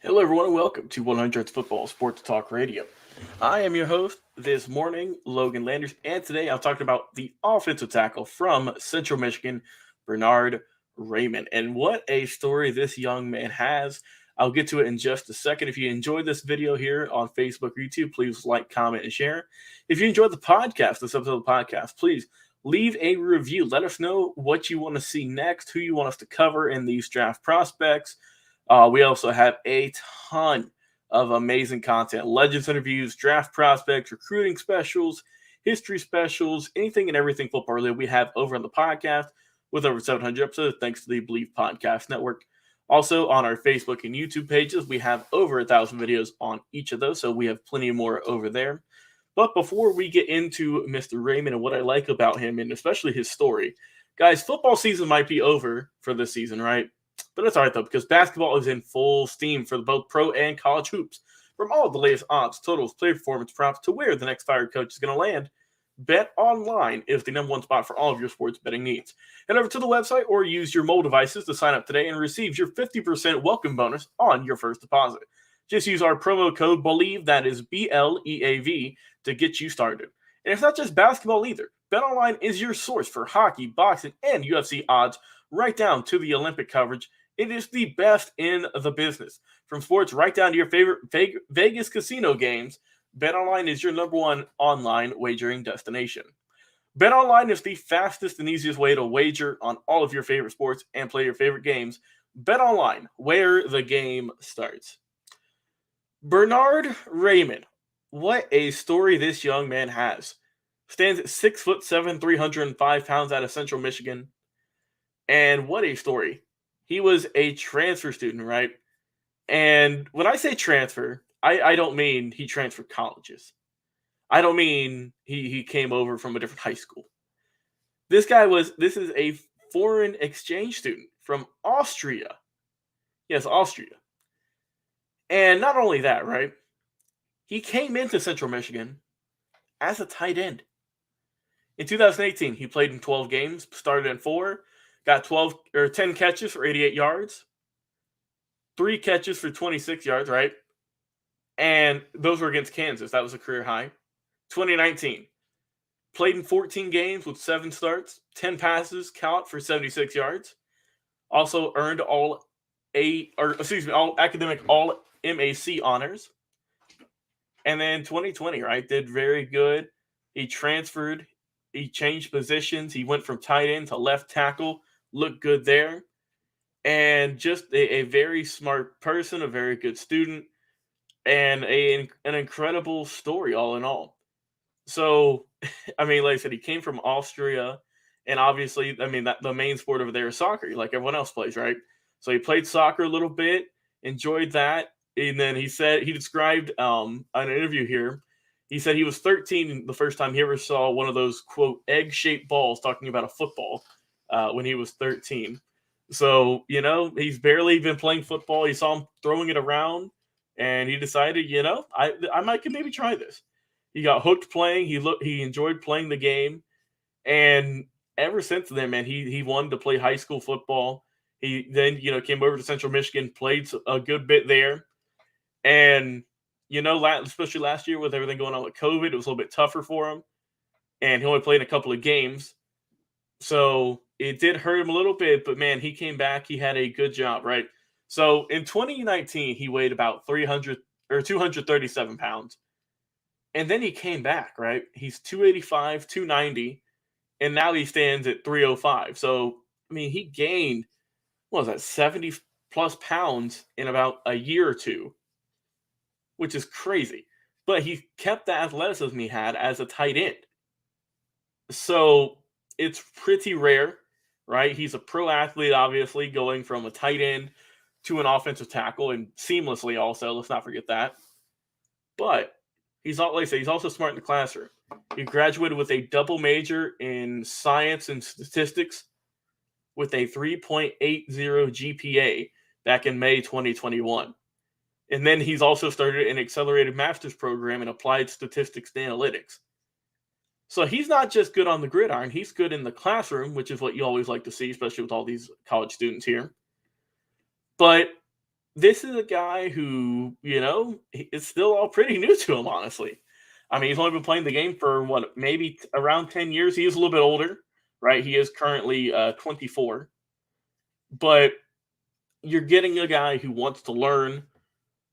Hello, everyone, and welcome to 100th Football Sports Talk Radio. I am your host this morning, Logan Landers, and today I'm talking about the offensive tackle from Central Michigan, Bernhard Raimann. And what a story this young man has. I'll get to it in just a second. If you enjoyed this video here on Facebook or YouTube, please like, comment, and share. If you enjoyed the podcast, this episode of the podcast, please leave a review. Let us know what you want to see next, who you want us to cover in these draft prospects. We also have a ton of amazing content, legends interviews, draft prospects, recruiting specials, history specials, anything and everything football related we have over on the podcast with over 700 episodes thanks to the Believe Podcast Network. Also on our Facebook and YouTube pages, we have over 1,000 videos on each of those, so we have plenty more over there. But before we get into Mr. Raimann and what I like about him, and especially his story, guys, football season might be over for this season, right? But that's all right, though, because basketball is in full steam for both pro and college hoops. From all the latest odds, totals, player performance props to where the next fired coach is going to land, Bet Online is the number one spot for all of your sports betting needs. Head over to the website or use your mobile devices to sign up today and receive your 50% welcome bonus on your first deposit. Just use our promo code BELIEVE, that is BLEAV, to get you started. And it's not just basketball either. Bet Online is your source for hockey, boxing, and UFC odds, right down to the Olympic coverage. It is the best in the business. From sports right down to your favorite Vegas casino games, BetOnline is your number one online wagering destination. BetOnline is the fastest and easiest way to wager on all of your favorite sports and play your favorite games. BetOnline, where the game starts. Bernhard Raimann, what a story this young man has. Stands at 6'7", 305 pounds out of Central Michigan. And what a story. He was a transfer student, right? And when I say transfer, I don't mean he transferred colleges. I don't mean he came over from a different high school. This is a foreign exchange student from Austria. Yes, Austria. And not only that, right? He came into Central Michigan as a tight end. In 2018, he played in 12 games, started in 4, got 10 catches for 88 yards, 3 catches for 26 yards, right? And those were against Kansas. That was a career high. 2019, played in 14 games with 7 starts, 10 passes, caught for 76 yards. Also earned all academic all MAC honors. And then 2020, right, did very good. He transferred. He changed positions. He went from tight end to left tackle. Looked good there. And just a very smart person, a very good student, and an incredible story all in all. So, I mean, like I said, he came from Austria, and obviously, I mean, the main sport over there is soccer, like everyone else plays, right? So he played soccer a little bit, enjoyed that, and then he described an interview here. He said he was 13 the first time he ever saw one of those, quote, egg-shaped balls, talking about a football, when he was 13. So, he's barely been playing football. He saw him throwing it around, and he decided, I might maybe try this. He got hooked playing. He enjoyed playing the game, and ever since then, man, he wanted to play high school football. He then came over to Central Michigan, played a good bit there, and especially last year with everything going on with COVID, it was a little bit tougher for him, and he only played a couple of games, so it did hurt him a little bit. But man, he came back. He had a good job, right? So in 2019, he weighed about 237 pounds. And then he came back, right? He's 285, 290, and now he stands at 305. So, I mean, he gained, 70 plus pounds in about a year or two, which is crazy. But he kept the athleticism he had as a tight end. So, it's pretty rare, right? He's a pro athlete, obviously, going from a tight end to an offensive tackle, and seamlessly also, let's not forget that. But he's also smart in the classroom. He graduated with a double major in science and statistics with a 3.80 GPA back in May 2021. And then he's also started an accelerated master's program in applied statistics and analytics. So he's not just good on the gridiron, he's good in the classroom, which is what you always like to see, especially with all these college students here. But this is a guy who, it's still all pretty new to him, honestly. I mean, he's only been playing the game for what, maybe around 10 years. He is a little bit older, right? He is currently 24, but you're getting a guy who wants to learn,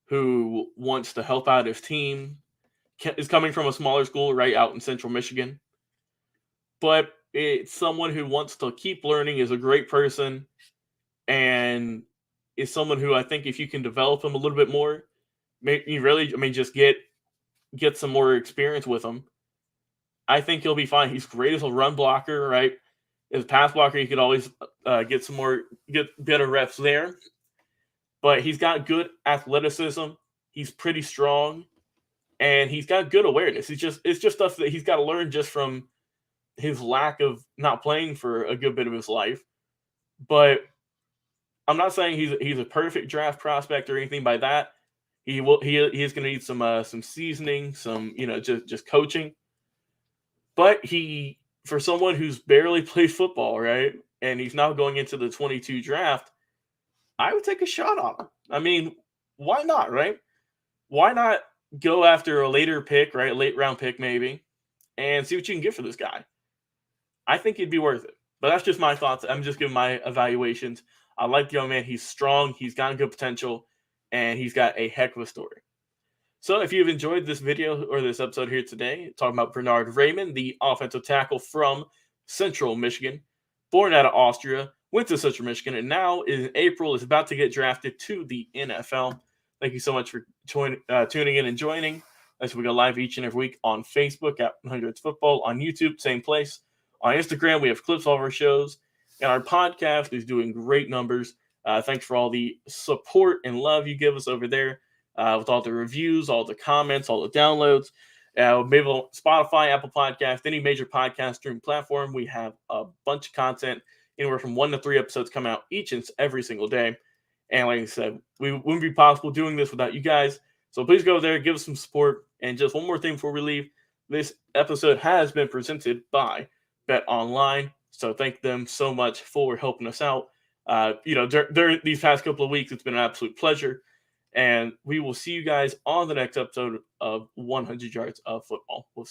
who wants to help out his team, is coming from a smaller school right out in central Michigan, but it's someone who wants to keep learning, is a great person, and is someone who I think if you can develop him a little bit more, you really, I mean, just get some more experience with him. I think he'll be fine. He's great as a run blocker, right? As a pass blocker, he could always get better reps there. But he's got good athleticism. He's pretty strong, and he's got good awareness. It's just stuff that he's got to learn just from his lack of not playing for a good bit of his life. But I'm not saying he's a perfect draft prospect or anything by that. He is going to need some seasoning, some just coaching. But for someone who's barely played football, right, and he's now going into the 22 draft, I would take a shot on him. I mean, why not, right? Why not go after a later pick, right, late round pick maybe, and see what you can get for this guy? I think it'd be worth it. But that's just my thoughts. I'm just giving my evaluations. I like the young man. He's strong. He's got good potential, and he's got a heck of a story. So if you've enjoyed this video or this episode here today, talking about Bernhard Raimann, the offensive tackle from Central Michigan, born out of Austria, went to Central Michigan, and now in April is about to get drafted to the NFL. Thank you so much for tuning in and joining. As we go live each and every week on Facebook at 100 Football, on YouTube, same place. On Instagram, we have clips of our shows, and our podcast is doing great numbers. Thanks for all the support and love you give us over there. With all the reviews, all the comments, all the downloads. Maybe on Spotify, Apple Podcast, any major podcast streaming platform. We have a bunch of content, anywhere from 1 to 3 episodes coming out each and every single day. And like I said, we wouldn't be possible doing this without you guys. So please go there, give us some support. And just one more thing before we leave. This episode has been presented by Bet Online. So thank them so much for helping us out. During these past couple of weeks, it's been an absolute pleasure. And we will see you guys on the next episode of 100 Yards of Football. We'll see.